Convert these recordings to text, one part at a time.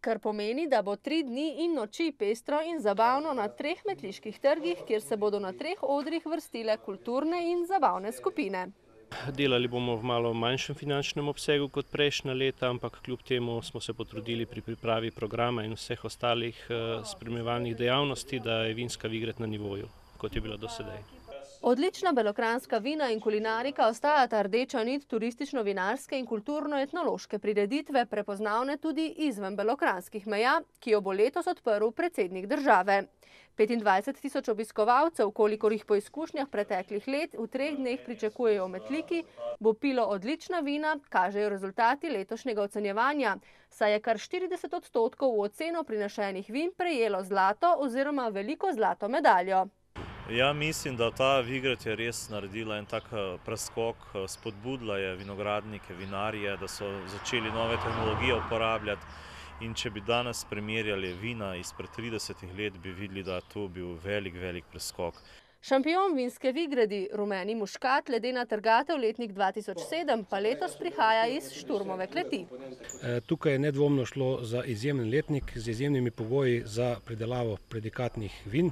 kar pomeni, da bo 3 dni in noči pestro in zabavno na 3 metliških trgih, kjer se bodo na 3 odrih vrstile kulturne in zabavne skupine. Delali bomo v malo manjšem finančnem obsegu kot prejšnja leta, ampak kljub temu smo se potrudili pri pripravi programa in vseh ostalih spremljevalnih dejavnosti, da je vinska Vingred na nivoju, kot je bila do sedaj. Odlična belokranjska vina in kulinarika ostajata rdeča nit turistično-vinarske in kulturno-etnološke prireditve, prepoznavne tudi izven belokranjskih meja, ki jo bo letos odprl predsednik države. 25.000 obiskovalcev, kolikor jih po izkušnjah preteklih let v 3 dneh pričakujejo v Metliki, bo pilo odlična vina, kažejo rezultati letošnjega ocenjevanja, saj je kar 40% v oceno prinešenih vin prejelo zlato oziroma veliko zlato medaljo. Ja, mislim, da ta Vingred je res naredila en tak preskok, spodbudila je vinogradnike, vinarje, da so začeli nove tehnologije uporabljati. In če bi danes primerjali vina izpred 30 let, bi videli, da je to bil velik preskok. Šampion vinske Vingredi, rumeni muškat, ledena trgatev letnik 2007, pa letos prihaja iz Šturmove kleti. Tukaj je nedvomno šlo za izjemen letnik z izjemnimi pogoji za pridelavo predikatnih vin.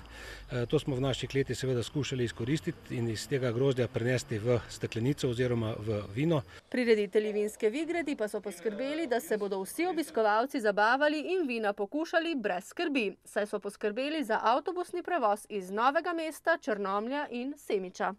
To smo v naši kleti seveda skušali izkoristiti in iz tega grozdja prenesti v steklenico oziroma v vino. Prireditelji vinske Vingredi pa so poskrbeli, da se bodo vsi obiskovalci zabavali in vina pokušali brez skrbi, saj so poskrbeli za avtobusni prevoz iz Novega mesta, Črnomlja in Semiča.